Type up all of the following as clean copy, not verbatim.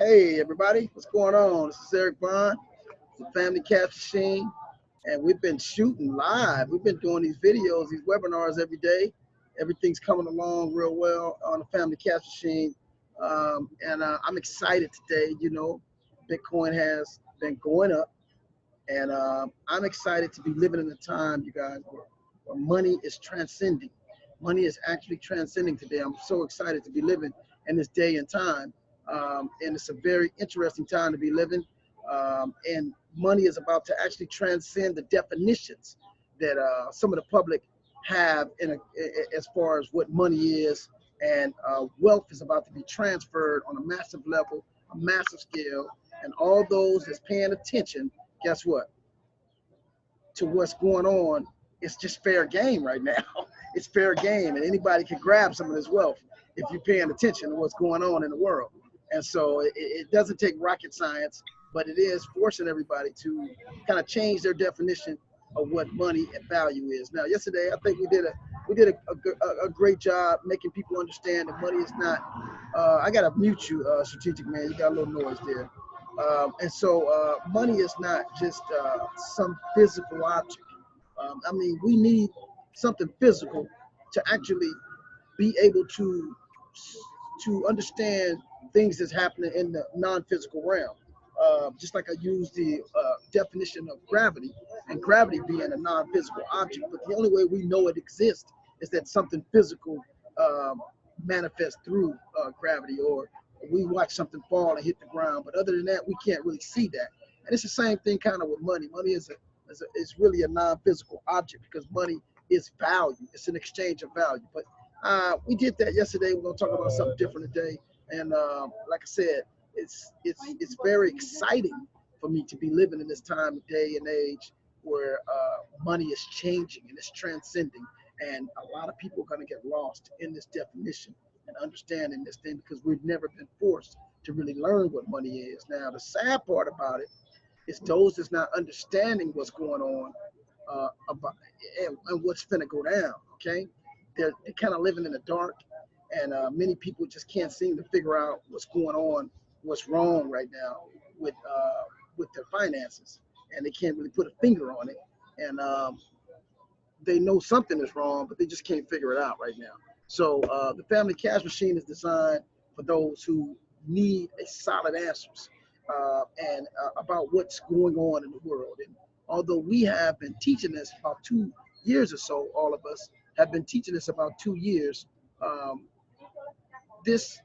Hey everybody, what's going on? This is Eric Bond, the Family Cash Machine, and we've been shooting live. We've been doing these videos, these webinars every day. Everything's coming along real well on the Family Cash Machine, and I'm excited today. Bitcoin has been going up, and I'm excited to be living in a time, you guys, where money is transcending. Money is actually transcending today. I'm so excited to be living in this day and time. And it's a very interesting time to be living. And money is about to actually transcend the definitions that some of the public have as far as what money is. And wealth is about to be transferred on a massive level, a massive scale. And all those that's paying attention, guess what? To what's going on, it's just fair game right now. It's fair game, and anybody can grab some of this wealth if you're paying attention to what's going on in the world. And so it doesn't take rocket science, but it is forcing everybody to kind of change their definition of what money and value is. Now, yesterday, I think we did a great job making people understand that money is not. I gotta mute you, strategic man. You got a little noise there. And so money is not just some physical object. I mean, we need something physical to actually be able to understand things that's happening in the non-physical realm. Just like I used the definition of gravity, and gravity being a non-physical object, but the only way we know it exists is that something physical manifests through gravity, or we watch something fall and hit the ground. But other than that, we can't really see that. And it's the same thing kind of with money. Money is really a non-physical object because money is value. It's an exchange of value. But we did that yesterday. We're gonna talk about something different today. And like I said, it's very exciting for me to be living in this time of day and age where money is changing and it's transcending. And a lot of people are going to get lost in this definition and understanding this thing because we've never been forced to really learn what money is. Now, the sad part about it is those that's not understanding what's going on about and what's finna go down. Okay, they're kind of living in the dark, and many people just can't seem to figure out what's going on, what's wrong right now with their finances, and they can't really put a finger on it. And they know something is wrong, but they just can't figure it out right now. So the Family Cash Machine is designed for those who need a solid answers about what's going on in the world. And although we have been teaching this about 2 years or so, all of us have been teaching this about 2 years. Um, this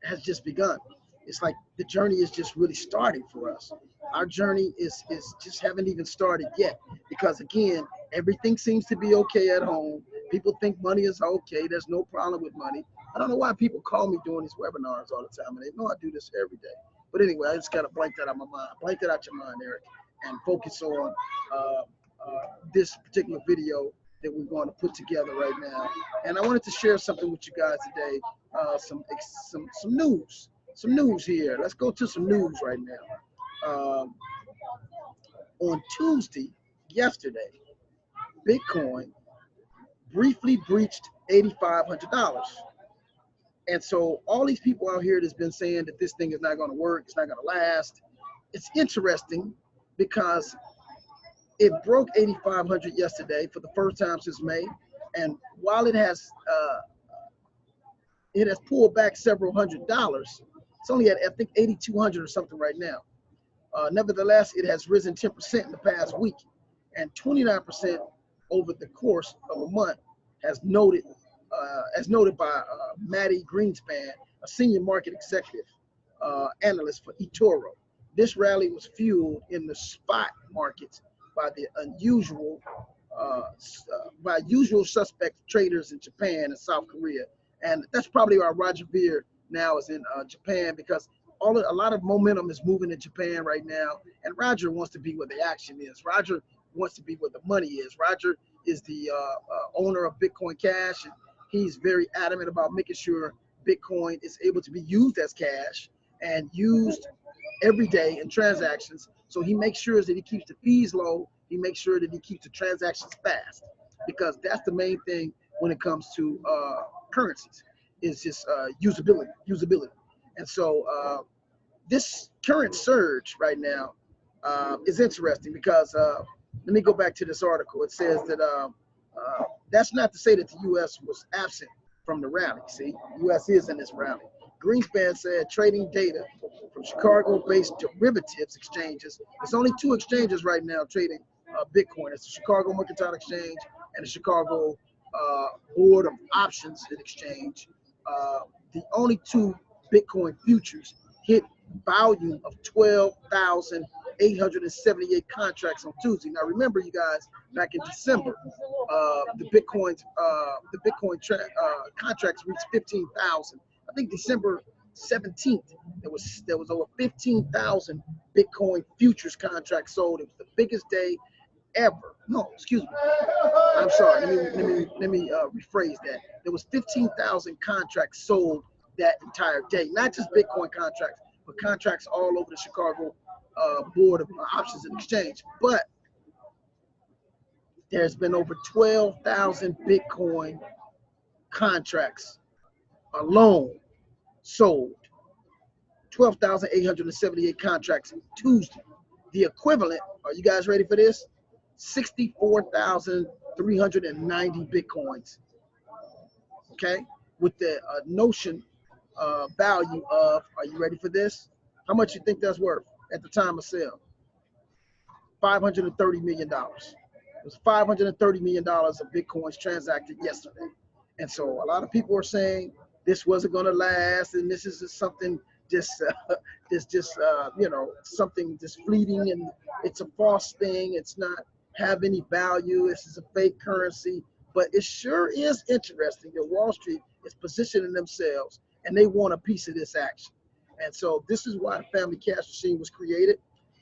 has just begun. It's like the journey is just really starting for us. Our journey is just haven't even started yet because again, everything seems to be okay at home. People think money is okay. There's no problem with money. I don't know why people call me doing these webinars all the time, and they know I do this every day. But anyway, I just gotta blank that out of my mind. Blank that out your mind, Eric, and focus on uh, this particular video that we're going to put together right now. And I wanted to share something with you guys today. Some news, some news here. Let's go to some news right now. On Tuesday, yesterday, Bitcoin briefly breached $8,500. And so all these people out here that's been saying that this thing is not going to work, it's not going to last. It's interesting because it broke 8,500 yesterday for the first time since May, and while it has pulled back several $100s, it's only at I think 8,200 or something right now. Nevertheless, it has risen 10% in the past week, and 29% over the course of a month, as noted by Maddie Greenspan, a senior market executive analyst for eToro. This rally was fueled in the spot markets by the by usual suspect traders in Japan and South Korea, and that's probably why Roger Ver now is in Japan because a lot of momentum is moving in Japan right now, and Roger wants to be where the action is. Roger wants to be where the money is. Roger is the owner of Bitcoin Cash, and he's very adamant about making sure Bitcoin is able to be used as cash and used every day in transactions. So he makes sure that he keeps the fees low. He makes sure that he keeps the transactions fast, because that's the main thing when it comes to currencies is just usability. And so this current surge right now is interesting because let me go back to this article. It says that that's not to say that the U.S. was absent from the rally. See, the U.S. is in this rally. Greenspan said trading data from Chicago-based derivatives exchanges. There's only two exchanges right now trading Bitcoin. It's the Chicago Mercantile Exchange and the Chicago Board of Options and Exchange. The only two Bitcoin futures hit volume of 12,878 contracts on Tuesday. Now remember, you guys, back in December, the Bitcoin contracts reached 15,000. I think December 17th, there was over 15,000 Bitcoin futures contracts sold. It was the biggest day ever. No, excuse me. I'm sorry. Let me rephrase that. There was 15,000 contracts sold that entire day. Not just Bitcoin contracts, but contracts all over the Chicago Board of Options and Exchange. But there's been over 12,000 Bitcoin contracts alone sold. 12,878 contracts Tuesday. The equivalent, are you guys ready for this? 64,390 Bitcoins. Okay? With the notion value of, are you ready for this? How much you think that's worth at the time of sale? $530 million. It was $530 million of Bitcoins transacted yesterday. And so a lot of people are saying this wasn't going to last, and this is just something something just fleeting, and it's a false thing. It's not have any value. This is a fake currency. But it sure is interesting that Wall Street is positioning themselves, and they want a piece of this action. And so this is why the family cash machine was created.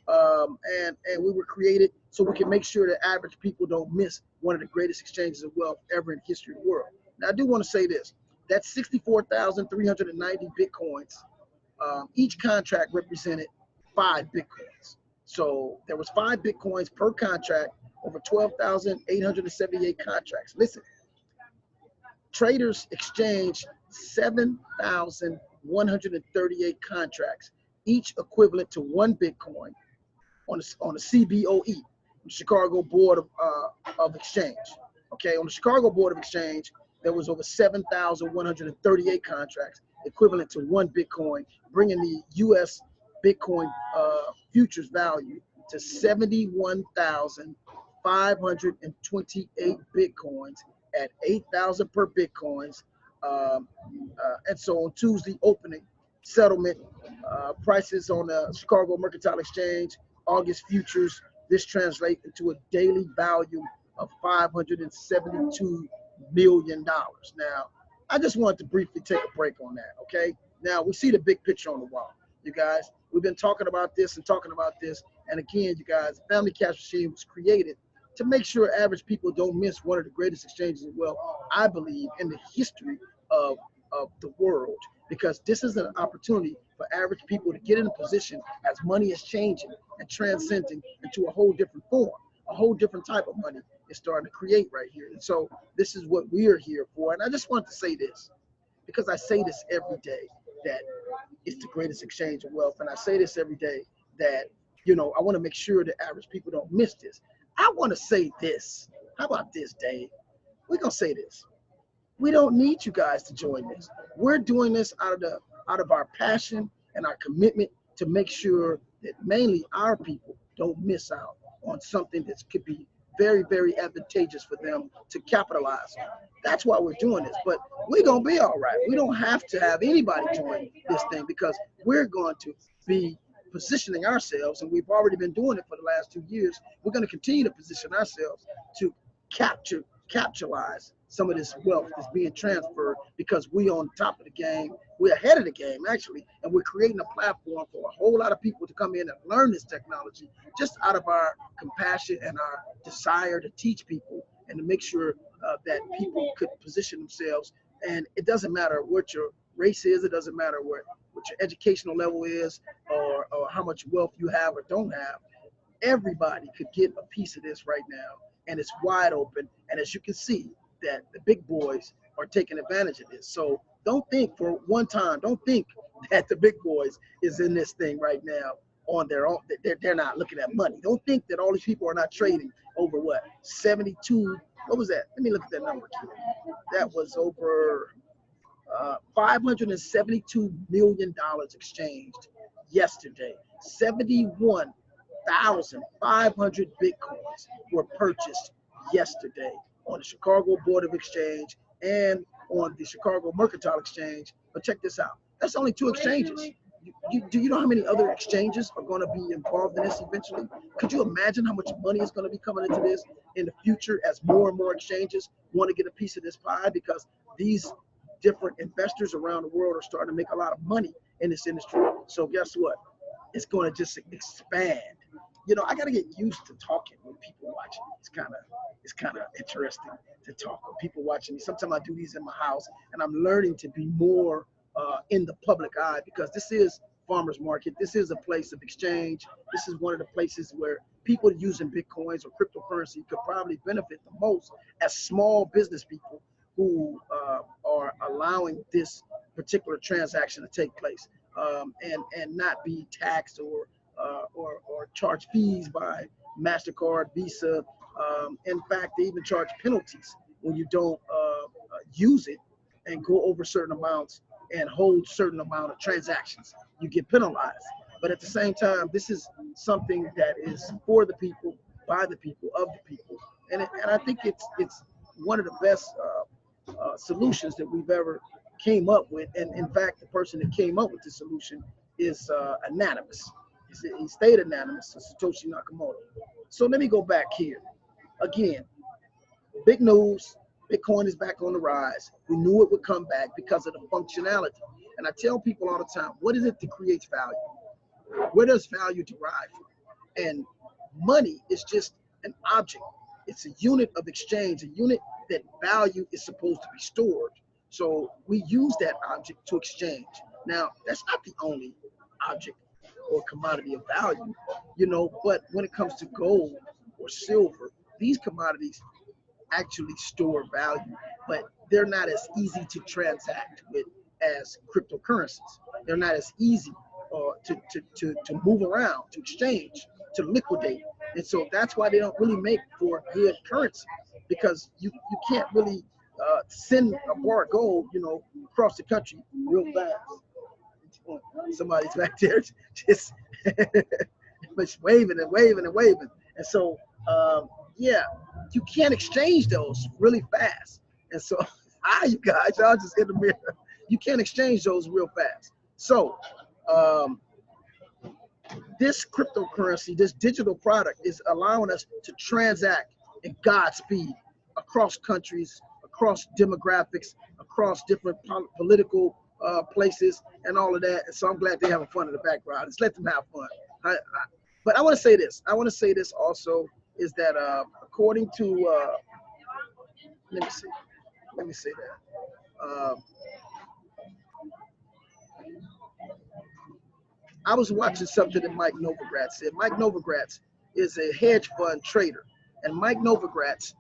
And we were created so we can make sure that average people don't miss one of the greatest exchanges of wealth ever in the history of the world. Now, I do want to say this. That's 64,390 Bitcoins. Each contract represented 5 Bitcoins. So there was 5 Bitcoins per contract over 12,878 contracts. Listen, traders exchanged 7,138 contracts, each equivalent to 1 Bitcoin on the CBOE, the Chicago Board of Exchange. Okay, on the Chicago Board of Exchange, there was over 7,138 contracts, equivalent to 1 Bitcoin, bringing the U.S. Bitcoin futures value to 71,528 Bitcoins at 8,000 per Bitcoins. And so on Tuesday opening, settlement prices on the Chicago Mercantile Exchange, August futures, this translates into a daily value of $572 million. Now, I just wanted to briefly take a break on that, okay? Now, we see the big picture on the wall, you guys. We've been talking about this. And again, you guys, Family Cash Machine was created to make sure average people don't miss one of the greatest exchanges of wealth, I believe, in the history of the world, because this is an opportunity for average people to get in a position as money is changing and transcending into a whole different form, a whole different type of money is starting to create right here. And so this is what we are here for. And I just want to say this, because I say this every day, that it's the greatest exchange of wealth. And I say this every day that, I want to make sure that average people don't miss this. I want to say this. How about this, Dave? We're going to say this. We don't need you guys to join this. We're doing this out of our passion and our commitment to make sure that mainly our people don't miss out on something that could be very, very advantageous for them to capitalize on. That's why we're doing this. But we're going to be all right. We don't have to have anybody join this thing, because we're going to be positioning ourselves, and we've already been doing it for the last 2 years. We're going to continue to position ourselves to capitalize some of this wealth that's being transferred, because we on top of the game. We're ahead of the game, actually, and we're creating a platform for a whole lot of people to come in and learn this technology, just out of our compassion and our desire to teach people and to make sure that people could position themselves. And it doesn't matter what your race is, it doesn't matter what your educational level is, or how much wealth you have or don't have. Everybody could get a piece of this right now, and it's wide open. And as you can see, that the big boys are taking advantage of this. So don't think for one time, don't think that the big boys is in this thing right now on their own. They're not looking at money. Don't think that all these people are not trading over what 72. What was that? Let me look at that number. That was over $572 million exchanged yesterday. 71,500 Bitcoins were purchased yesterday on the Chicago Board of Exchange and on the Chicago Mercantile Exchange. But check this out. That's only 2 exchanges. Do you know how many other exchanges are going to be involved in this eventually? Could you imagine how much money is going to be coming into this in the future as more and more exchanges want to get a piece of this pie? Because these different investors around the world are starting to make a lot of money in this industry. So guess what? It's going to just expand. You know, I got to get used to talking with people watching. It's kind of interesting to talk with people watching me. Sometimes I do these in my house, and I'm learning to be more in the public eye, because this is farmers market. This is a place of exchange. This is one of the places where people using Bitcoins or cryptocurrency could probably benefit the most as small business people who are allowing this particular transaction to take place, and not be taxed or charge fees by MasterCard, Visa. In fact, they even charge penalties when you don't use it and go over certain amounts and hold certain amount of transactions. You get penalized. But at the same time, this is something that is for the people, by the people, of the people, and I think it's one of the best solutions that we've ever came up with. And in fact, the person that came up with the solution is anonymous. He stayed anonymous, Satoshi Nakamoto. So let me go back here. Again, big news. Bitcoin is back on the rise. We knew it would come back because of the functionality. And I tell people all the time, what is it that creates value? Where does value derive from? And money is just an object. It's a unit of exchange, a unit that value is supposed to be stored. So we use that object to exchange. Now, that's not the only object or commodity of value, but when it comes to gold or silver, these commodities actually store value, but they're not as easy to transact with as cryptocurrencies. They're not as easy to move around, to exchange, to liquidate. And so that's why they don't really make for good currency, because you can't really send a bar of gold, across the country real fast. Somebody's back there just waving and waving and waving. And so, yeah, you can't exchange those really fast. And so, hi, you guys, y'all just in the mirror. You can't exchange those real fast. So, this cryptocurrency, this digital product is allowing us to transact in Godspeed across countries, across demographics, across different political places and all of that. And so I'm glad they're having fun in the background. Just let them have fun. But I want to say this. I want to say this also is that according to, let me say that. I was watching something that Mike Novogratz said. Mike Novogratz is a hedge fund trader, and Mike Novogratz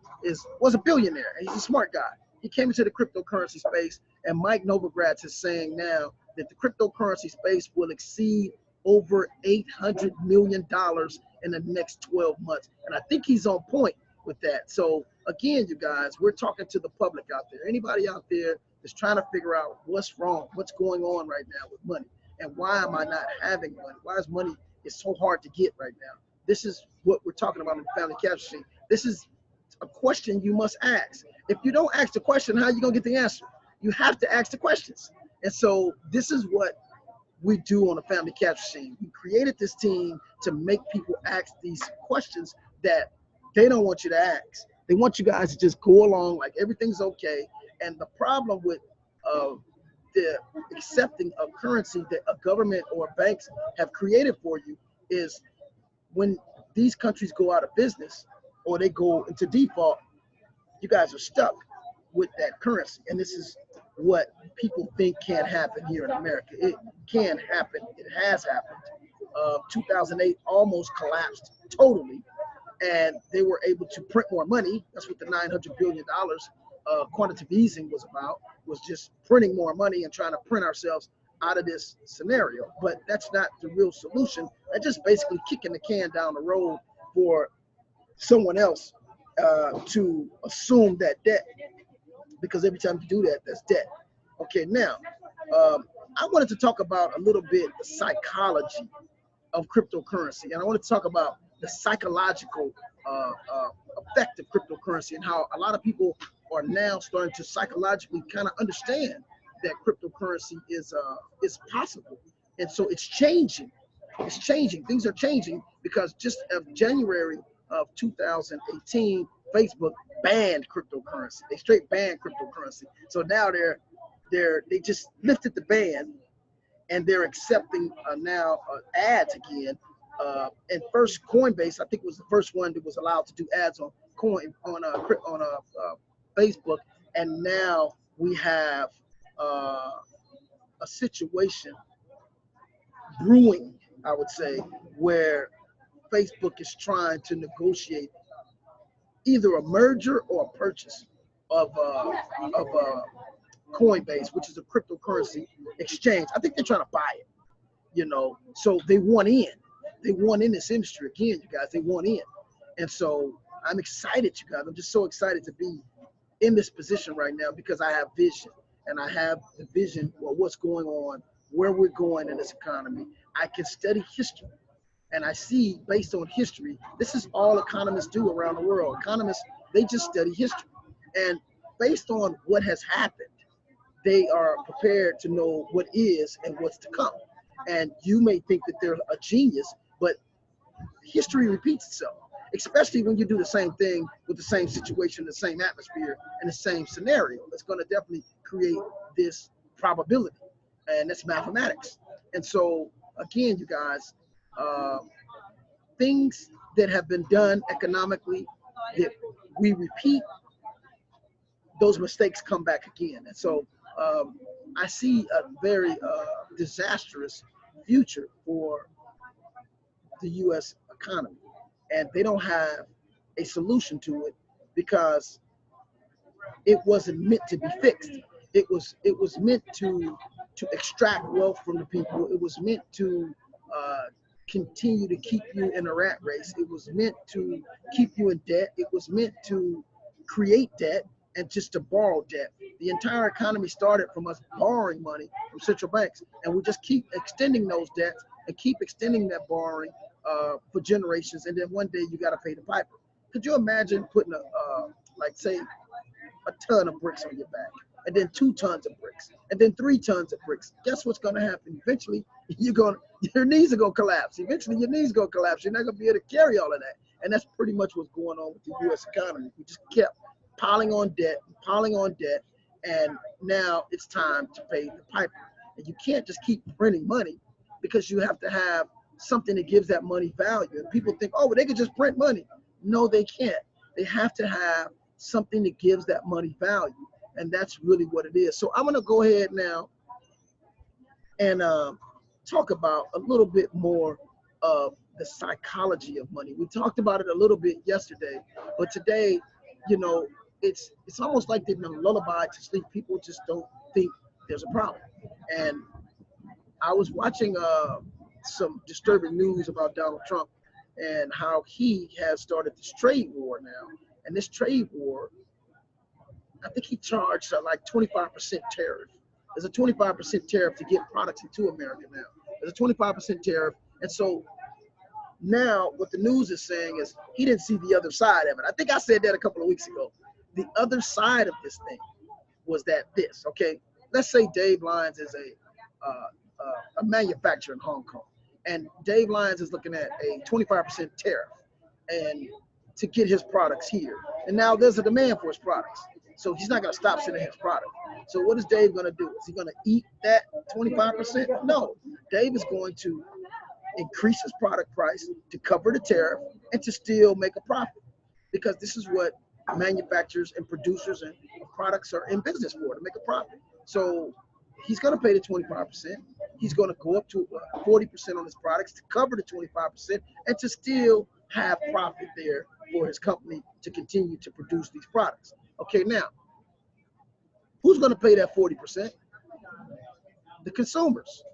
was a billionaire, and he's a smart guy. He came into the cryptocurrency space, and Mike Novogratz is saying now that the cryptocurrency space will exceed over $800 million in the next 12 months. And I think he's on point with that. So again, you guys, we're talking to the public out there. Anybody out there that's trying to figure out what's wrong, what's going on right now with money, and why am I not having money? Why is money so hard to get right now? This is what we're talking about in the Family Cash Machine. This is a question you must ask. If you don't ask the question, how are you going to get the answer? You have to ask the questions. And so this is what we do on the Family Cash Machine. We created this team to make people ask these questions that they don't want you to ask. They want you guys to just go along like everything's okay. And the problem with the accepting of currency that a government or banks have created for you is when these countries go out of business or they go into default, you guys are stuck with that currency. And this is what people think can't happen here in America. It can happen. It has happened. 2008 almost collapsed totally, and they were able to print more money. That's what the $900 billion quantitative easing was about, was just printing more money and trying to print ourselves out of this scenario. But that's not the real solution. That's just basically kicking the can down the road for someone else to assume that debt, because every time you do that, that's debt. Okay, now I wanted to talk about a little bit the psychology of cryptocurrency, and I want to talk about the psychological effect of cryptocurrency and how a lot of people are now starting to psychologically kind of understand that cryptocurrency is possible, and so it's changing. It's changing. Things are changing because just of January of 2018, Facebook banned cryptocurrency. They straight banned cryptocurrency. So now they just lifted the ban, and they're accepting now ads again. And first, Coinbase, I think, was the first one that was allowed to do ads on Facebook, and now we have a situation brewing, I would say, where Facebook is trying to negotiate either a merger or a purchase of Coinbase, which is a cryptocurrency exchange. I think they're trying to buy it, so they want in. They want in this industry again, you guys. They want in. And so I'm excited, you guys. I'm just so excited to be in this position right now because I have vision, and I have the vision of what's going on, where we're going in this economy. I can study history, and I see based on history, this is all economists do around the world. Economists, they just study history. And based on what has happened, they are prepared to know what is and what's to come. And you may think that they're a genius, but history repeats itself, especially when you do the same thing with the same situation, the same atmosphere, and the same scenario. It's going to definitely create this probability, and that's mathematics. And so, again, you guys, things that have been done economically that we repeat, those mistakes come back again. And so I see a very disastrous future for the U.S. economy, and they don't have a solution to it because it wasn't meant to be fixed. It was meant to extract wealth from the people. It was meant to continue to keep you in a rat race. It was meant to keep you in debt. It was meant to create debt and just to borrow debt. The entire economy started from us borrowing money from central banks, and we just keep extending those debts and keep extending that borrowing for generations, and then one day you got to pay the piper. Could you imagine putting like say, a ton of bricks on your back, and then 2 tons of bricks, and then 3 tons of bricks? Guess what's going to happen? Eventually, your knees are going to collapse. Eventually, your knees going to collapse. You're not going to be able to carry all of that, and that's pretty much what's going on with the U.S. economy. We just kept piling on debt, and now it's time to pay the piper. And you can't just keep printing money because you have to have something that gives that money value. And people think, oh, well, they could just print money. No, they can't. They have to have something that gives that money value. And that's really what it is. So I'm going to go ahead now and talk about a little bit more of the psychology of money. We talked about it a little bit yesterday, but today, it's almost like they've been lullabied to sleep. People just don't think there's a problem. And I was watching some disturbing news about Donald Trump and how he has started this trade war now. And this trade war, I think he charged like 25% tariff. There's a 25% tariff to get products into America now. There's a 25% tariff. And so now what the news is saying is he didn't see the other side of it. I think I said that a couple of weeks ago. The other side of this thing was okay, let's say Dave Lyons is a manufacturer in Hong Kong, and Dave Lyons is looking at a 25% tariff and to get his products here. And now there's a demand for his products. So he's not going to stop sending his product. So what is Dave going to do? Is he going to eat that 25%? No. Dave is going to increase his product price to cover the tariff and to still make a profit, because this is what manufacturers and producers and products are in business for, to make a profit. So he's going to pay the 25%. He's going to go up to 40% on his products to cover the 25% and to still have profit there for his company to continue to produce these products. Okay, now, who's going to pay that 40%? the consumers.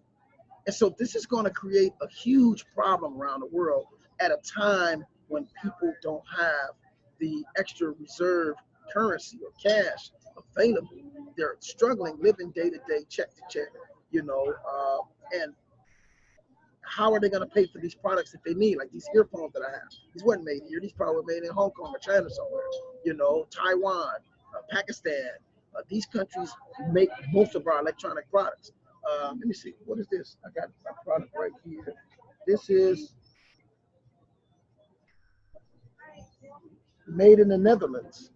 And so this is going to create a huge problem around the world at a time when people don't have the extra reserve currency or cash available. They're struggling, living day to day, check to check, and how are they going to pay for these products that they need, like these earphones that I have? These weren't made here. These probably were made in Hong Kong or China somewhere, Taiwan, Pakistan. These countries make most of our electronic products. Let me see. What is this? I got a product right here. This is made in the Netherlands.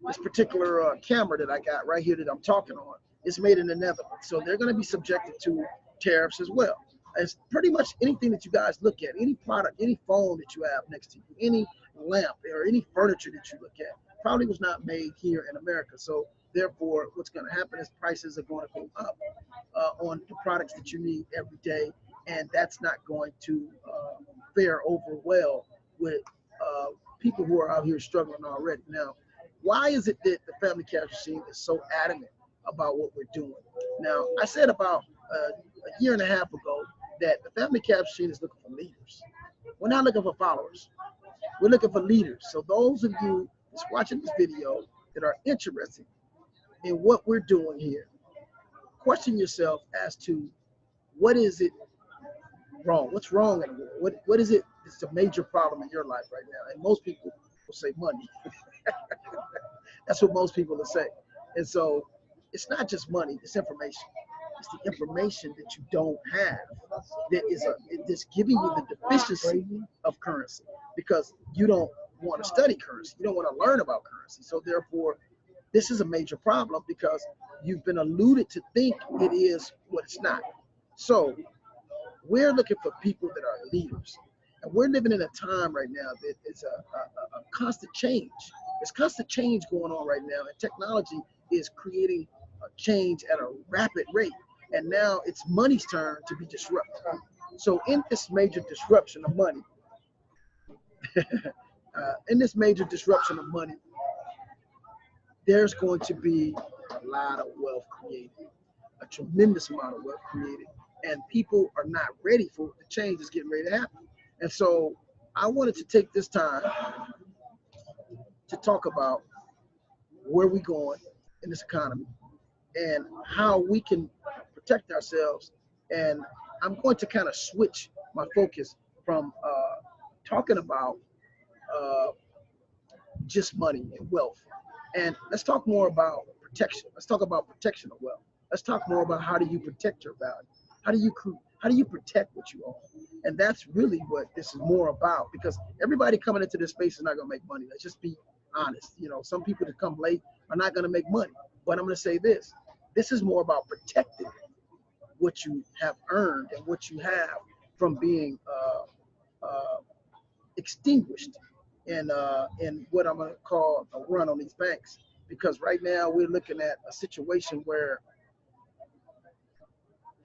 This particular camera that I got right here that I'm talking on is made in the Netherlands. So they're going to be subjected to tariffs as well. It's pretty much anything that you guys look at, any product, any phone that you have next to you, any lamp or any furniture that you look at, probably was not made here in America. So therefore, what's going to happen is prices are going to go up on the products that you need every day, and that's not going to fare over well with people who are out here struggling already. Now, why is it that the family cash machine is so adamant about what we're doing? Now, I said about a year and a half ago that the family cash machine is looking for leaders. We're not looking for followers. We're looking for leaders. So those of you that's watching this video that are interested in what we're doing here, question yourself as to what is it wrong? What's wrong in the world? What is it that's a major problem in your life right now? And most people will say money. That's what most people will say. And so it's not just money, it's information. It's the information that you don't have that is that's giving you the deficiency of currency, because you don't want to study currency. You don't want to learn about currency. So therefore, this is a major problem because you've been alluded to think it is what it's not. So we're looking for people that are leaders. And we're living in a time right now that is a constant change. There's constant change going on right now, and technology is creating a change at a rapid rate. And now it's money's turn to be disrupted. So in this major disruption of money, there's going to be a lot of wealth created, a tremendous amount of wealth created, and people are not ready for the change that's getting ready to happen. And so I wanted to take this time to talk about where we're going in this economy and how we can protect ourselves. And I'm going to kind of switch my focus from talking about just money and wealth. And let's talk more about protection. Let's talk about protection of wealth. Let's talk more about how do you protect your value? How do you protect what you own? And that's really what this is more about, because everybody coming into this space is not going to make money. Let's just be honest. Some people that come late are not going to make money. But I'm going to say this. This is more about protecting what you have earned and what you have from being extinguished in what I'm going to call a run on these banks. Because right now we're looking at a situation where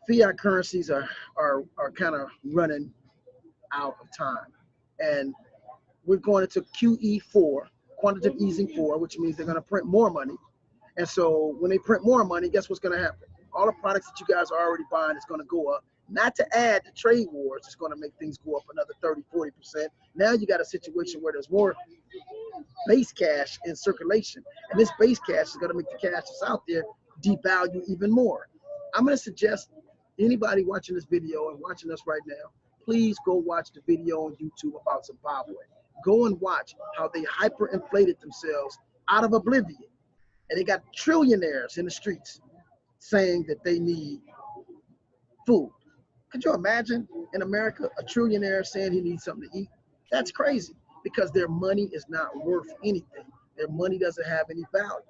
fiat currencies are kind of running out of time, and we're going into QE4, quantitative easing 4, which means they're going to print more money. And so when they print more money, guess what's going to happen? All the products that you guys are already buying is going to go up. Not to add the trade wars, it's going to make things go up another 30-40%. Now you got a situation where there's more base cash in circulation, and this base cash is going to make the cash that's out there devalue even more. I'm going to suggest anybody watching this video and watching us right now, please go watch the video on YouTube about Zimbabwe. Go and watch how they hyperinflated themselves out of oblivion. And they got trillionaires in the streets saying that they need food. Could you imagine in America a trillionaire saying he needs something to eat? That's crazy, because their money is not worth anything. Their money doesn't have any value,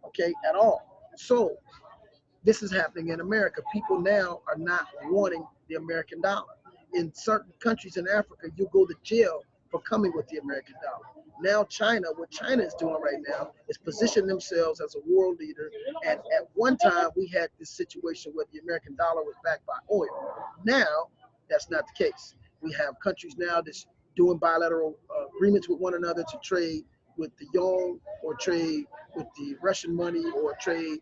okay, at all. So this is happening in America. People now are not wanting the American dollar. In certain countries in Africa, you'll go to jail for coming with the American dollar. Now China, what China is doing right now is position themselves as a world leader. And at one time, we had this situation where the American dollar was backed by oil. Now, that's not the case. We have countries now that's doing bilateral agreements with one another to trade with the yuan, or trade with the Russian money, or trade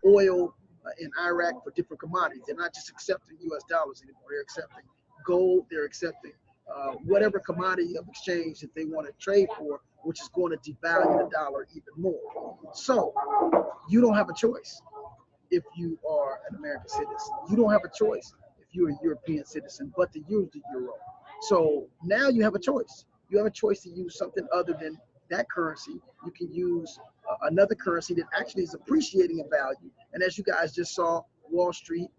oil in Iraq for different commodities. They're not just accepting U.S. dollars anymore. They're accepting gold. They're accepting whatever commodity of exchange that they want to trade for, which is going to devalue the dollar even more. So you don't have a choice if you are an American citizen. You don't have a choice if you're a European citizen, but to use the euro. So now you have a choice. You have a choice to use something other than that currency. You can use another currency that actually is appreciating in value. And as you guys just saw, Wall Street,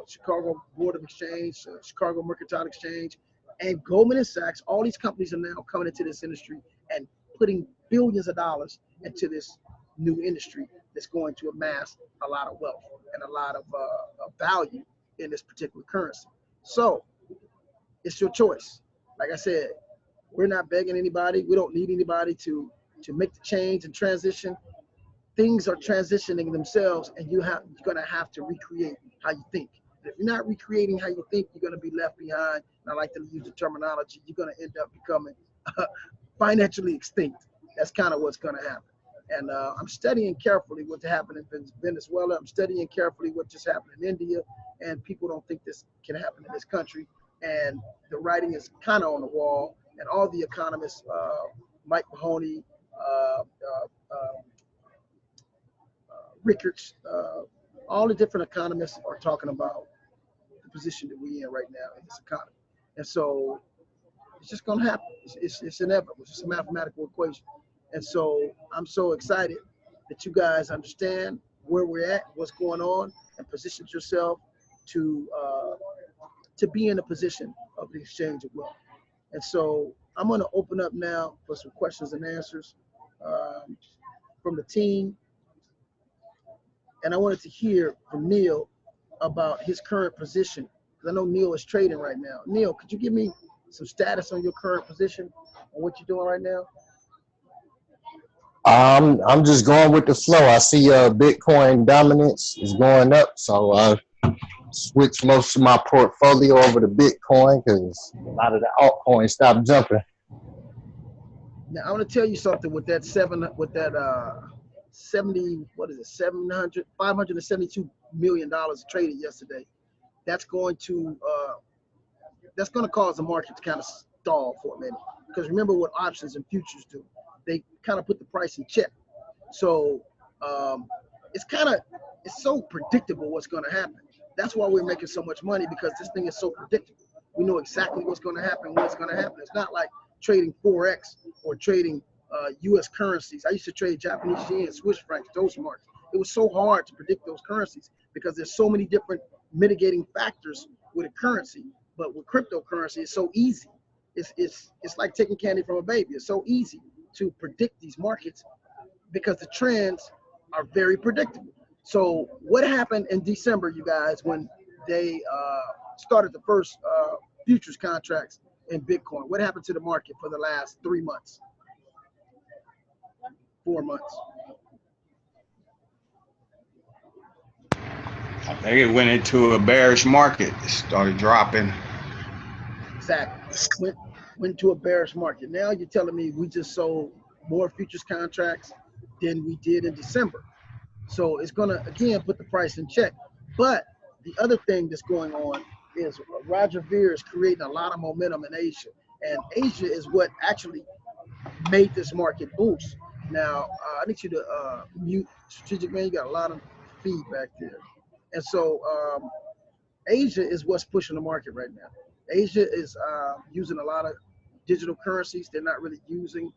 Chicago Board of Exchange, Chicago Mercantile Exchange, and Goldman Sachs, all these companies are now coming into this industry and putting billions of dollars into this new industry that's going to amass a lot of wealth and a lot of value in this particular currency. So it's your choice. Like I said, we're not begging anybody. We don't need anybody to make the change and transition. Things are transitioning themselves, and you're gonna have to recreate how you think. And if you're not recreating how you think, you're gonna be left behind. And I like to use the terminology. You're gonna end up becoming financially extinct. That's kind of what's gonna happen. And I'm studying carefully what's happening in Venezuela. I'm studying carefully what just happened in India, and people don't think this can happen in this country. And the writing is kind of on the wall. And all the economists, Mike Mahoney, Rickards, all the different economists are talking about the position that we're in right now in this economy. And so it's just going to happen. It's inevitable. It's just a mathematical equation. And so I'm so excited that you guys understand where we're at, what's going on, and position yourself to be in a position of the exchange of wealth. And so I'm going to open up now for some questions and answers from the team. And I wanted to hear from Neil about his current position, because I know Neil is trading right now. Neil, could you give me some status on your current position and what you're doing right now? I'm just going with the flow. I see Bitcoin dominance is going up, so I switched most of my portfolio over to Bitcoin because a lot of the altcoins stopped jumping. Now I want to tell you something with that 70, what is it, 700, $572 million traded yesterday. That's going to cause the market to kind of stall for a minute. Because remember what options and futures do. They kind of put the price in check. So it's so predictable what's going to happen. That's why we're making so much money, because this thing is so predictable. We know exactly what's going to happen, when it's going to happen. It's not like trading Forex or trading U.S. currencies. I used to trade Japanese yen, Swiss francs, those marks. It was so hard to predict those currencies because there's so many different mitigating factors with a currency. But with cryptocurrency, it's so easy. It's like taking candy from a baby. It's so easy to predict these markets because the trends are very predictable. So what happened in December, you guys, when they started the first futures contracts in Bitcoin? What happened to the market for the last 3 months, 4 months? I think it went into a bearish market. It started dropping. Exactly. Went to a bearish market. Now you're telling me we just sold more futures contracts than we did in December. So it's going to, again, put the price in check. But the other thing that's going on is Roger Ver is creating a lot of momentum in Asia. And Asia is what actually made this market boost. Now, I need you to mute Strategic Man. You got a lot of feedback there. And so Asia is what's pushing the market right now. Asia is using a lot of digital currencies. They're not really using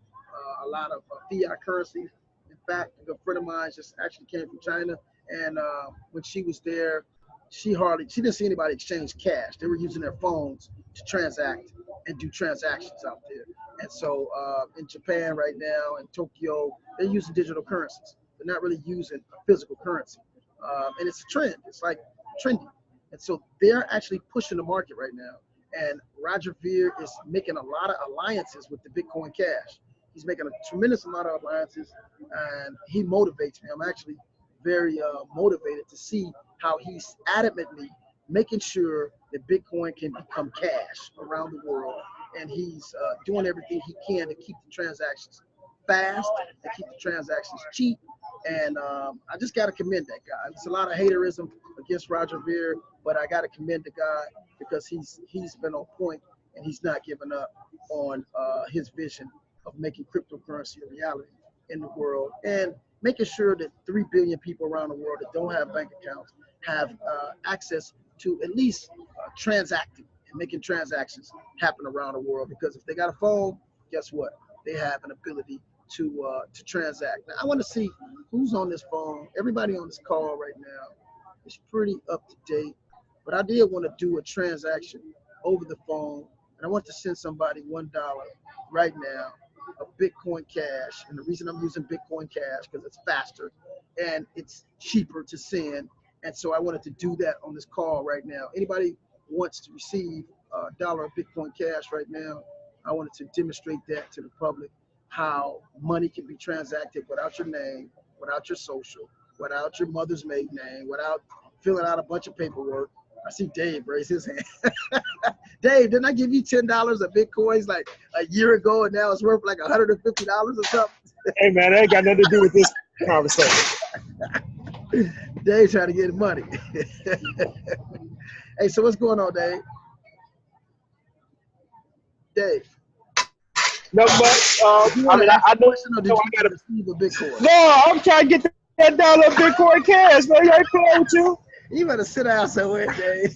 a lot of fiat currencies. In fact, a friend of mine just actually came from China, and when she was there, she didn't see anybody exchange cash. They were using their phones to transact and do transactions out there. And so in Japan right now, in Tokyo, they're using digital currencies. They're not really using a physical currency. And it's a trend. It's like trendy. And so they're actually pushing the market right now. And Roger Ver is making a lot of alliances with the Bitcoin Cash. He's making a tremendous amount of alliances, and he motivates me. I'm actually very motivated to see how he's adamantly making sure that Bitcoin can become cash around the world. And he's doing everything he can to keep the transactions fast, to keep the transactions cheap, And I just got to commend that guy. There's a lot of haterism against Roger Ver, but I got to commend the guy because he's been on point and he's not giving up on his vision of making cryptocurrency a reality in the world and making sure that 3 billion people around the world that don't have bank accounts have access to at least transacting and making transactions happen around the world. Because if they got a phone, guess what? They have an ability to transact. Now, I want to see who's on this phone. Everybody on this call right now is pretty up to date, but I did want to do a transaction over the phone, and I want to send somebody $1 right now of Bitcoin Cash. And the reason I'm using Bitcoin Cash because it's faster and it's cheaper to send. And so I wanted to do that on this call right now. Anybody wants to receive $1 of Bitcoin Cash right now? I wanted to demonstrate that to the public, how money can be transacted without your name, without your social, without your mother's maiden name, without filling out a bunch of paperwork. I see Dave raise his hand. Dave, didn't I give you $10 of Bitcoins like a year ago and now it's worth like $150 or something? Hey man, that ain't got nothing to do with this conversation. Dave trying to get money. Hey, so what's going on, Dave? Dave. No, but I mean, I know I gotta receive a Bitcoin. No, I'm trying to get that $1 Bitcoin Cash, man. You ain't playing with you. You better sit down somewhere, Dave.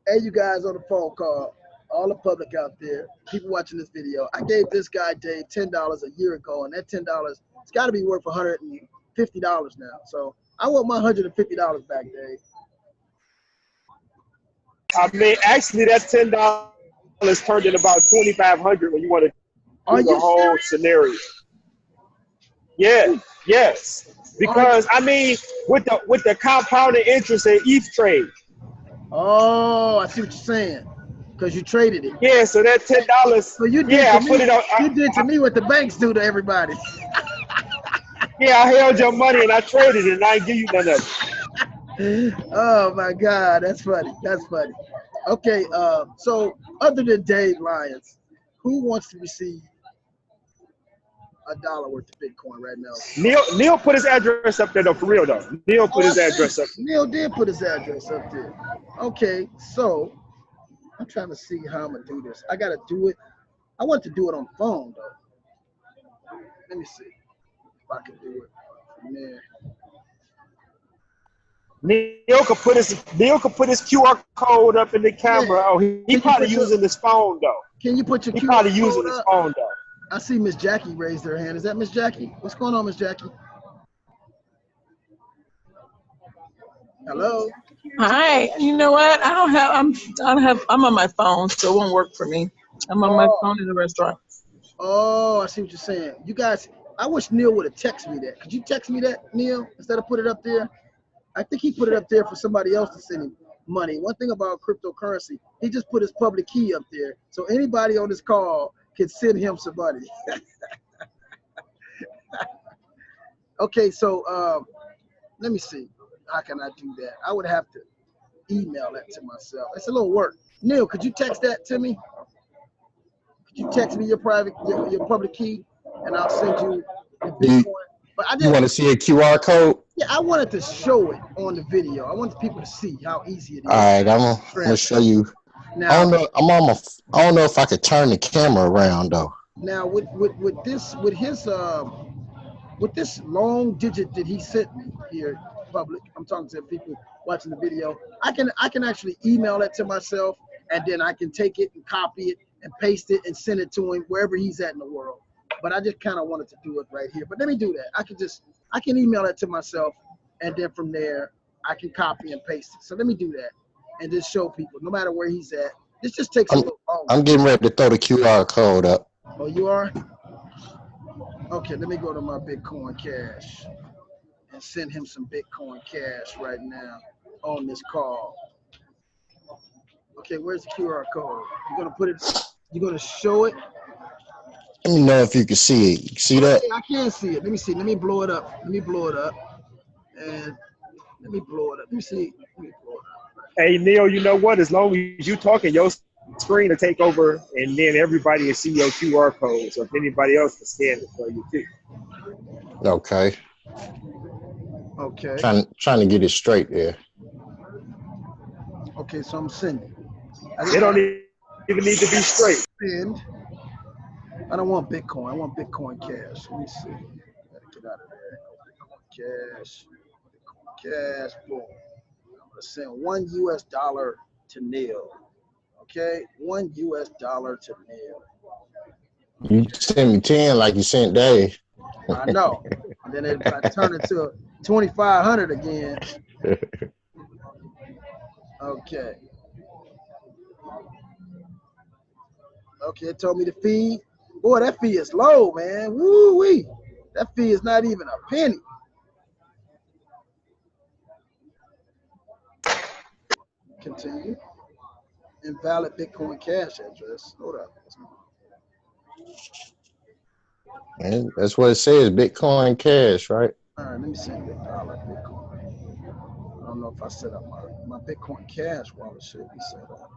Hey, you guys on the phone call, all the public out there, people watching this video. I gave this guy, Dave, $10 a year ago, and that $10, it's got to be worth $150 now. So I want my $150 back, Dave. I mean, actually, that $10 turned in about $2,500 when you want to do the whole scenario. Yeah, yes. Because I mean, with the compounding interest in ETH trade. Oh, I see what you're saying. Because you traded it. Yeah, so that $10. So you did yeah, I put it on. You did to me what the banks do to everybody. Yeah, I held your money and I traded it and I didn't give you none of it. Oh my God, that's funny. That's funny. Okay, so other than Dave Lyons, who wants to receive $1 worth of Bitcoin right now? Neil put his address up there though, for real though. Neil put his address up there. Neil did put his address up there. Okay, so I'm trying to see how I'm gonna do this. I gotta do it. I want to do it on phone though. Let me see if I can do it from there. Neil could put his QR code up in the camera. Yeah. Oh, he probably using his phone though. Can you put your QR code up? He probably using his phone though. I see Miss Jackie raised her hand. Is that Miss Jackie? What's going on, Miss Jackie? Hello. Hi. You know what? I'm on my phone, so it won't work for me. I'm on my phone in the restaurant. Oh, I see what you're saying. You guys, I wish Neil would have texted me that. Could you text me that, Neil, instead of put it up there? I think he put it up there for somebody else to send him money. One thing about cryptocurrency, he just put his public key up there. So anybody on this call can send him some money. Okay, so let me see. How can I do that? I would have to email that to myself. It's a little work. Neil, could you text that to me? Could you text me your public key, and I'll send you the Bitcoin. But you want to see a QR code? Yeah, I wanted to show it on the video. I want people to see how easy it is. All right, I'm gonna show you. Now, I don't know. I don't know if I could turn the camera around though. Now with this long digit that he sent me here, public. I'm talking to people watching the video. I can actually email that to myself, and then I can take it and copy it and paste it and send it to him wherever he's at in the world. But I just kind of wanted to do it right here. But let me do that. I can email that to myself, and then from there I can copy and paste it. So let me do that and just show people, no matter where he's at. This just takes a little longer. I'm getting ready to throw the QR code up. Oh, you are? Okay, let me go to my Bitcoin Cash and send him some Bitcoin Cash right now on this call. Okay, where's the QR code? You're gonna show it? Let me know if you can see it. You see that? I can see it. Let me see. Let me blow it up. And let me blow it up. Let me see. Let me blow it up. Hey, Neil, you know what? As long as you talking, your screen to take over, and then everybody will see your QR code. So if anybody else can scan it for you too. Okay. Okay. Trying to get it straight there. Okay, so I'm sending. They don't even need to be straight. Send. I don't want Bitcoin. I want Bitcoin Cash. Let me see. Gotta get out of there. Bitcoin Cash. Bitcoin Cash. Boom. I'm gonna send $1 to Neil. Okay, $1 to Neil. You sent me 10 like you sent Dave. I know. And then if I turn it to 2,500 again. Okay. Okay, it told me the fee. Boy, that fee is low, man. Woo wee. That fee is not even a penny. Continue. Invalid Bitcoin Cash address. Hold up. Man, that's what it says, Bitcoin Cash, right? All right, let me send you $1 Bitcoin. I don't know if I set up my Bitcoin Cash wallet should be set up.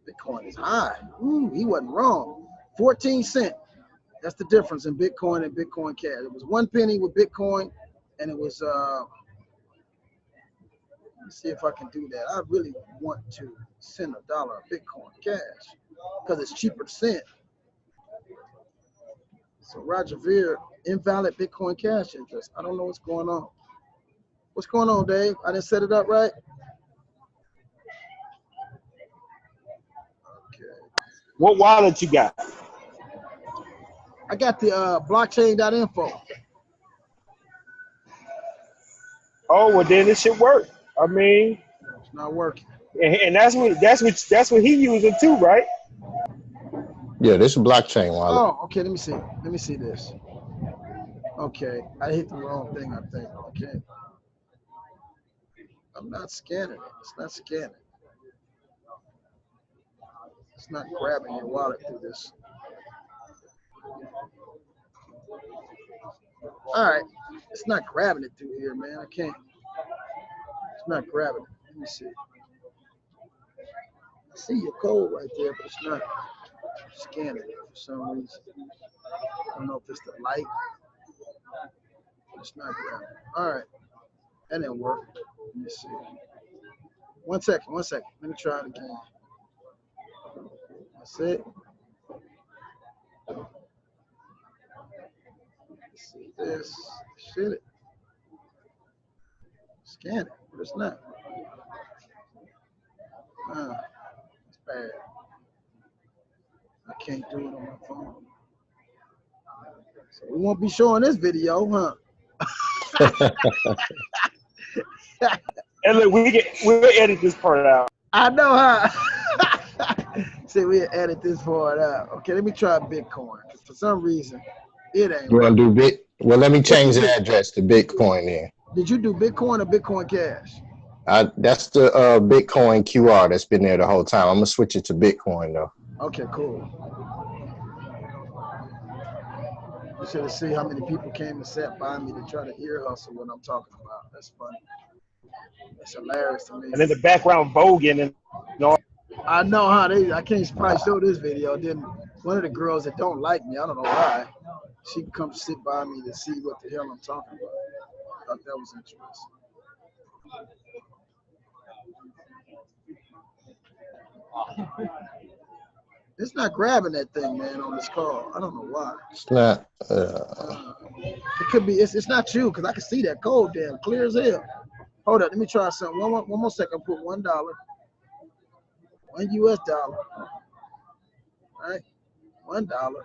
Bitcoin is high. Ooh, he wasn't wrong. 14 cents. That's the difference in Bitcoin and Bitcoin Cash. It was 1 penny with Bitcoin, and it was let's see if I can do that. I really want to send $1 of Bitcoin Cash because it's cheaper to send. So Roger Ver, invalid Bitcoin Cash address. I don't know what's going on. What's going on, Dave? I didn't set it up right? Okay. What wallet you got? I got the blockchain.info. Oh, well then it should work. I mean, It's not working. and that's what he using too, right? Yeah, this is a blockchain wallet. Oh, okay. Let me see. Let me see this. Okay, I hit the wrong thing, I think. Okay. I'm not scanning it. It's not scanning. It's not grabbing your wallet through this. All right. It's not grabbing it through here, man. I can't. It's not grabbing it. Let me see. I see your code right there, but it's not scanning it for some reason. I don't know if it's the light. It's not grabbing. All right. That didn't work. Let me see. 1 second. 1 second. Let me try it again. That's it. Let's see this. Shit it. Scan it, but it's not. It's bad. I can't do it on my phone. So we won't be showing this video, huh? And look, we'll edit this part out. I know, huh? See, we'll edit this part out. Okay, let me try Bitcoin. For some reason, it ain't. You want to do Bit? Well, let me change the do? address to Bitcoin then. Did you do Bitcoin or Bitcoin Cash? That's the Bitcoin QR that's been there the whole time. I'm gonna switch it to Bitcoin though. Okay, cool. You should have seen how many people came and sat by me to try to ear hustle what I'm talking about. That's funny. It's hilarious to me. And in the background, voguing and all. I know how I can't probably show this video. Then one of the girls that don't like me, I don't know why, she come sit by me to see what the hell I'm talking about. I thought that was interesting. It's not grabbing that thing, man, on this call. I don't know why. It's not. It could be. It's not you, because I can see that code damn clear as hell. Hold up. Let me try something. One more second. Put $1. $1. All right. $1.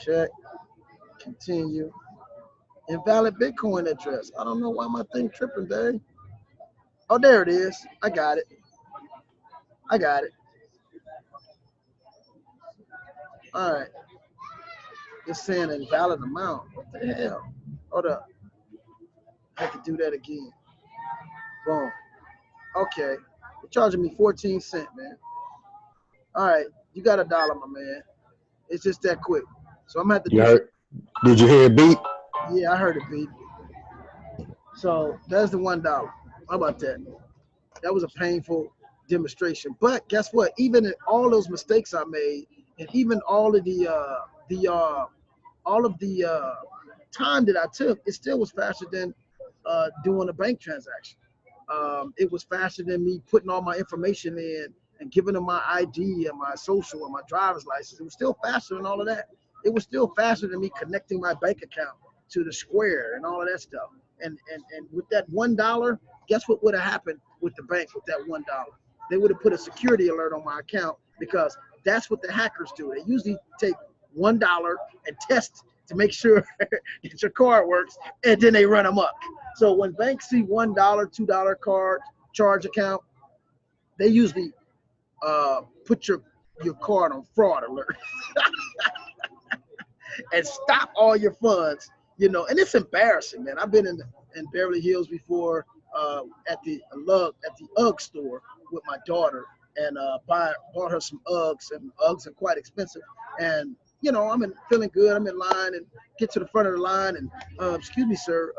Check. Continue. Invalid Bitcoin address. I don't know why my thing tripping, Dave. Oh, there it is. I got it. I got it. All right. It's saying invalid amount. What the hell? Hold up. I have to do that again. Boom. Okay. They're charging me 14 cents, man. All right. You got $1, my man. It's just that quick. So I'm gonna have to do. Did you hear it beep? Yeah, I heard it beep. So that's the $1. How about that? That was a painful demonstration. But guess what? Even in all those mistakes I made, and even all of the time that I took, it still was faster than doing a bank transaction. It was faster than me putting all my information in and giving them my ID and my social and my driver's license. It was still faster than all of that. It was still faster than me connecting my bank account to the Square and all of that stuff. And with that $1, guess what would have happened with the bank with that $1? They would have put a security alert on my account because that's what the hackers do. They usually take $1 and test to make sure that your card works, and then they run them up. So when banks see $1, $2 card charge account, they usually put your card on fraud alert and stop all your funds. And it's embarrassing, man. I've been in Beverly Hills before at the UGG store with my daughter and bought her some Uggs, and Uggs are quite expensive. And I'm feeling good. I'm in line and get to the front of the line and excuse me, sir,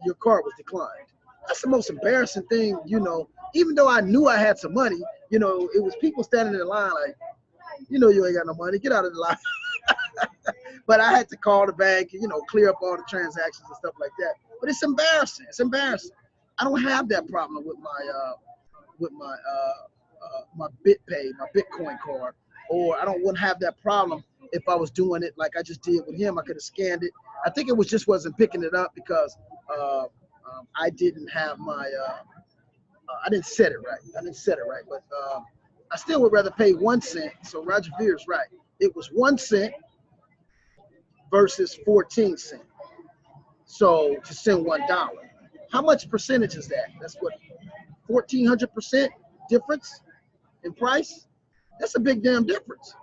your card was declined. That's the most embarrassing thing, even though I knew I had some money, it was people standing in the line like, you ain't got no money, get out of the line. But I had to call the bank and, clear up all the transactions and stuff like that. But it's embarrassing. It's embarrassing. I don't have that problem with my BitPay, my Bitcoin card, or I wouldn't have that problem if I was doing it like I just did with him. I could have scanned it. I think it wasn't picking it up because I didn't have my I didn't set it right. But I still would rather pay 1 cent. So Roger Veer's right. It was 1 cent versus 14 cents. So to send $1. How much percentage is that? That's what, 1,400% difference in price? That's a big damn difference.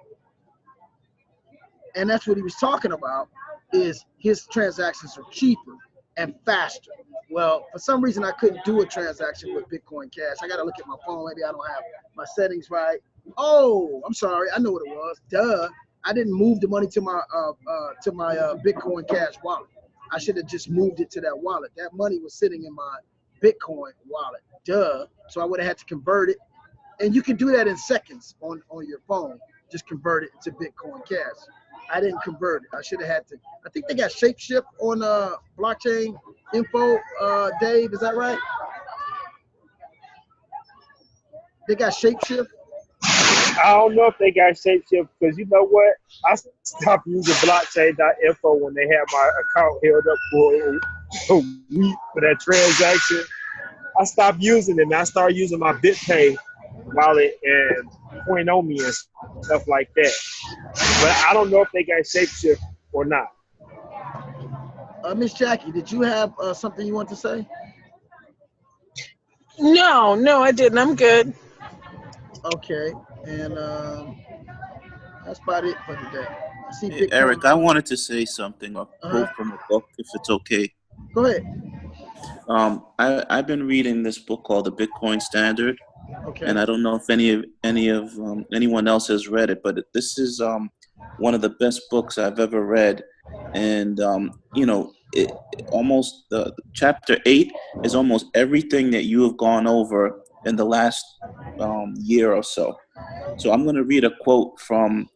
And that's what he was talking about, is his transactions are cheaper and faster. Well, for some reason, I couldn't do a transaction with Bitcoin Cash. I got to look at my phone. Maybe I don't have my settings right. Oh, I'm sorry. I know what it was. Duh. I didn't move the money to my Bitcoin Cash wallet. I should have just moved it to that wallet. That money was sitting in my Bitcoin wallet. Duh. So I would have had to convert it. And you can do that in seconds on your phone. Just convert it to Bitcoin Cash. I didn't convert it. I should have had to. I think they got Shapeshift on blockchain info. Dave, is that right? They got Shapeshift. I don't know if they got Shapeshift because you know what? I stopped using blockchain.info when they had my account held up for a week for that transaction. I stopped using it and I started using my BitPay wallet and Coinomi and stuff like that. But I don't know if they got Shapeshift or not. Miss Jackie, did you have something you want to say? No, I didn't. I'm good. Okay, and that's about it for today. I see Hey, Bitcoin. Eric, I wanted to say something, a quote from a book, if it's okay. Go ahead. I've been reading this book called The Bitcoin Standard, Okay. and I don't know if anyone else has read it, but this is one of the best books I've ever read, and almost the chapter 8 is almost everything that you have gone over in the last year or so. So I'm going to read a quote from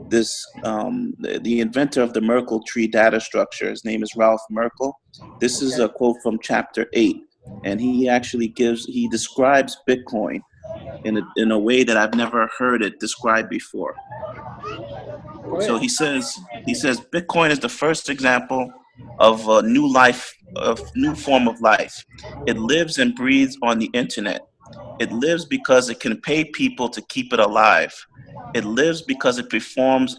this the inventor of the Merkle tree data structure. His name is Ralph Merkle. This is a quote from chapter 8, and he describes Bitcoin in a way that I've never heard it described before. So he says Bitcoin is the first example of a new form of life. It lives and breathes on the internet. It lives because it can pay people to keep it alive. It lives because it performs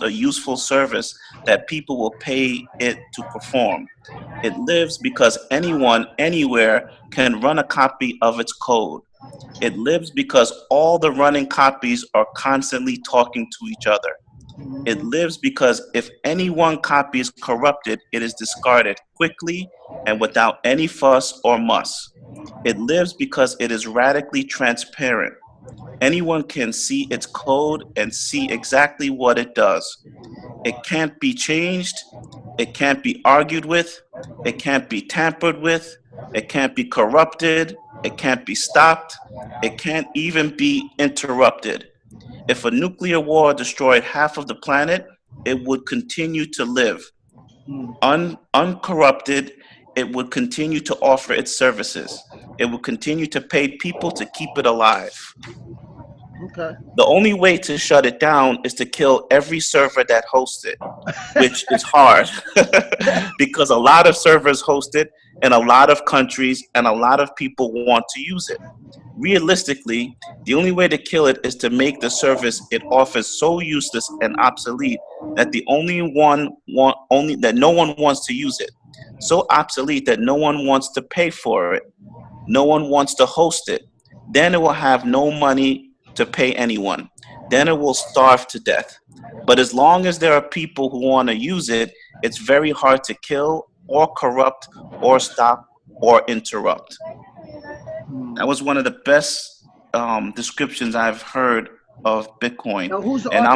a useful service that people will pay it to perform. It lives because anyone, anywhere can run a copy of its code. It lives because all the running copies are constantly talking to each other. It lives because if any one copy is corrupted, it is discarded quickly and without any fuss or muss. It lives because it is radically transparent. Anyone can see its code and see exactly what it does. It can't be changed. It can't be argued with. It can't be tampered with. It can't be corrupted. It can't be stopped. It can't even be interrupted. If a nuclear war destroyed half of the planet, it would continue to live. Hmm. Uncorrupted, it would continue to offer its services. It would continue to pay people to keep it alive. Okay. The only way to shut it down is to kill every server that hosts it, which is hard because a lot of servers host it in a lot of countries and a lot of people want to use it. Realistically, the only way to kill it is to make the service it offers so useless and obsolete that no one wants to use it. So obsolete that no one wants to pay for it. No one wants to host it. Then it will have no money to pay anyone. Then it will starve to death. But as long as there are people who want to use it, it's very hard to kill or corrupt or stop or interrupt. Hmm. That was one of the best descriptions I've heard of Bitcoin, Now, who's the and author?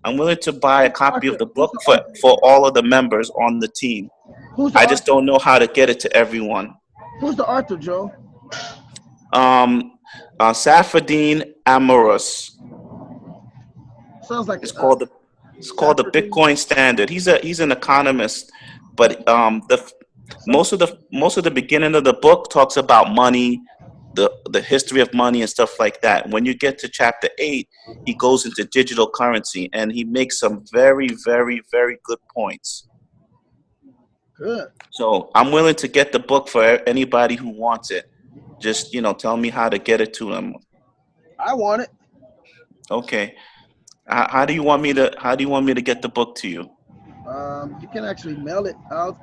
I'm willing to buy a copy of Author? the Who's book the for author? all of the members on the team. Who's the I just author? don't know how to get it to everyone. Who's the author, Joe? Um, Safadine Amorous. Sounds like It's called the Saturday. Bitcoin Standard. He's an economist, but most of the beginning of the book talks about money, the history of money and stuff like that. When you get to chapter 8, he goes into digital currency and he makes some very, very, very good points. Good. So I'm willing to get the book for anybody who wants it. Just tell me how to get it to them. I want it. Okay. How do you want me to get the book to you? You can actually mail it. I'll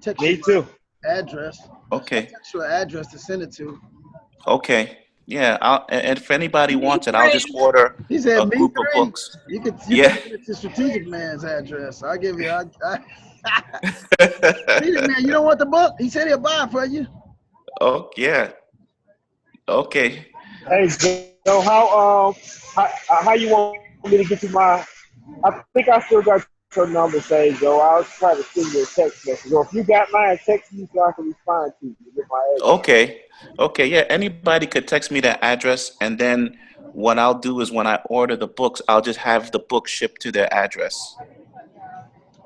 text Me you too. my address. I'll Okay. text you an address to send it to. Okay. Yeah. And if anybody Me wants it, I'll just three. order He said a me group of three. books. You can Yeah. send it to Strategic Man's address. I'll give you. Strategic Man, you don't want the book? He said he'll buy it for you. Oh yeah. Okay. Hey, so how you want me to get you my? I think I still got your number saved, Joe. I'll try to send you a text message, or if you got mine, text me so I can respond to you with my address. Okay. Okay. Yeah. Anybody could text me that address, and then what I'll do is when I order the books, I'll just have the book shipped to their address.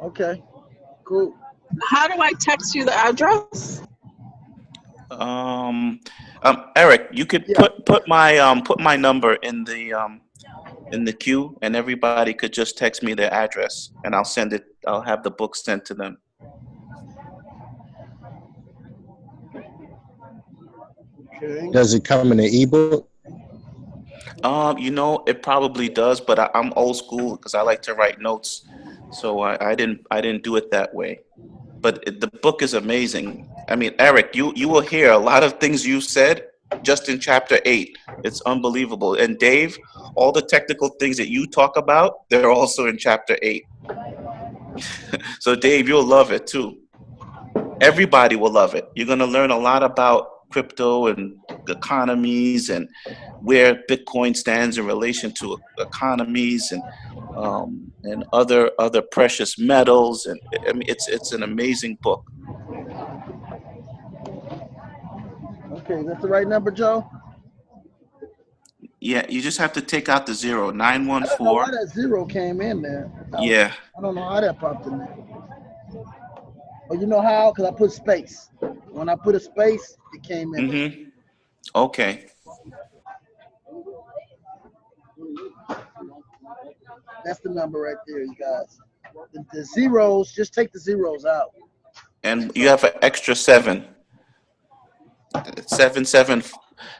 Okay, cool. How do I text you the address? Um, Eric, you could Yeah. put my number in the queue, and everybody could just text me their address, and I'll send it. I'll have the book sent to them. Okay. Does it come in an ebook? It probably does, but I'm old school because I like to write notes, so I didn't do it that way. But the book is amazing. I mean, Eric, you will hear a lot of things you said just in chapter 8. It's unbelievable. And Dave, all the technical things that you talk about, they're also in chapter 8. So Dave, you'll love it too. Everybody will love it. You're going to learn a lot about crypto and economies and where Bitcoin stands in relation to economies and other precious metals. And I mean, it's an amazing book. Okay, that's the right number, Joe? Yeah, you just have to take out the zero. I don't know why 914. that zero came in there. Yeah. I don't know how that popped in there. Oh, you know how? Because I put space. When I put a space, it came in there. Mm-hmm. Okay. That's the number right there, you guys. The zeros, just take the zeros out. And you have an extra 7.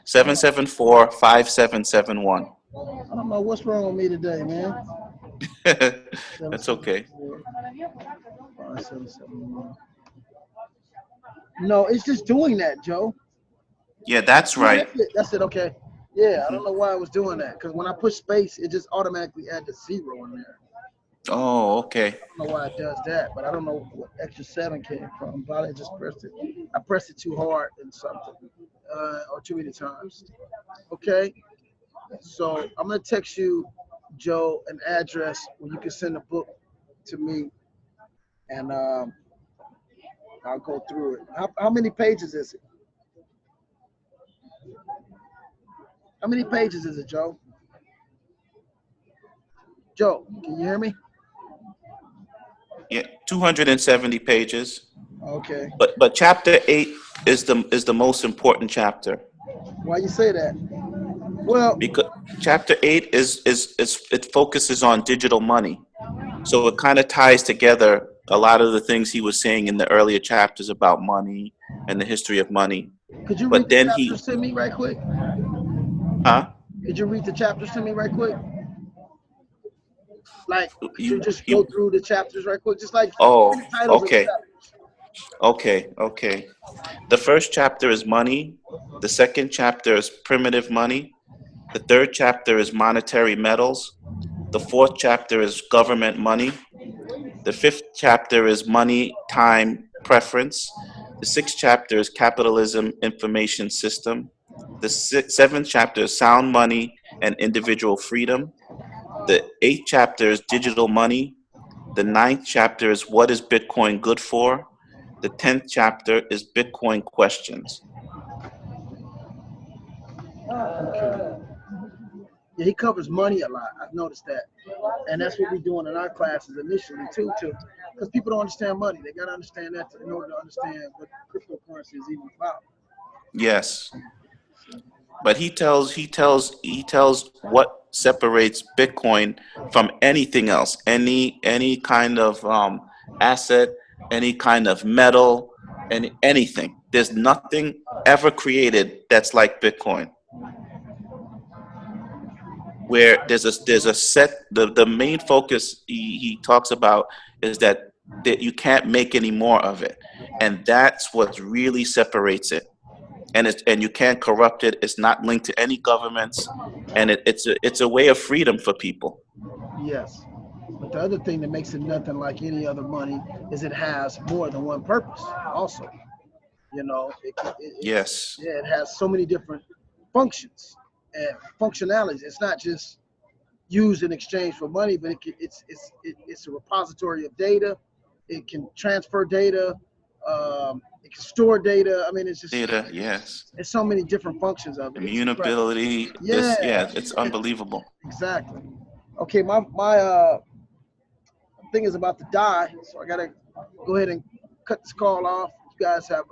774-5771. I don't know what's wrong with me today, man. That's okay. 5771. No, it's just doing that, Joe. Yeah, that's No, right. that's it. That's it. Okay. Yeah, I Mhm. don't know why I was doing that. Because when I push space, it just automatically adds a zero in there. Oh, okay. I don't know why it does that, but I don't know what extra 7 came from. Probably just pressed it. I pressed it too hard and something, or too many times. Okay. So I'm gonna text you, Joe, an address where you can send a book to me, and I'll go through it. How many pages is it? How many pages is it, Joe? Joe, can you hear me? Yeah, 270 pages. Okay. But chapter 8 is the most important chapter, Why you say that? Well, because chapter 8 is it focuses on digital money. So it kind of ties together a lot of the things he was saying in the earlier chapters about money and the history of money. could you read But the then chapters to me right quick? huh? Could you read the chapters to me right quick? Like, could you You just go you through the chapters right quick? Just like oh, the titles of the okay. chapters. Okay. The first chapter is money. The second chapter is primitive money. The third chapter is monetary metals. The fourth chapter is government money. The fifth chapter is money time preference. The sixth chapter is capitalism information system. The seventh chapter is sound money and individual freedom. The eighth chapter is digital money. The ninth chapter is what is Bitcoin good for? The 10th chapter is Bitcoin questions. Okay. Yeah, he covers money a lot. I've noticed that, and that's what we're doing in our classes initially too, because people don't understand money. They gotta understand that in order to understand what cryptocurrency is even about. Yes, but he tells what separates Bitcoin from anything else, any kind of asset, any kind of metal, anything. There's nothing ever created that's like Bitcoin. Where there's a set the main focus he talks about is that you can't make any more of it, and that's what really separates it, and you can't corrupt it. It's not linked to any governments, and it's a way of freedom for people. Yes. But the other thing that makes it nothing like any other money is it has more than one purpose. Also, Yes, yeah, it has so many different functions and functionalities. It's not just used in exchange for money, but it's a repository of data. It can transfer data. It can store data. I mean, data, yes, it's so many different functions of it. It's incredible. immutability, Yeah, it's unbelievable. exactly. Okay, my thing is about to die, so I gotta go ahead and cut this call off. You guys have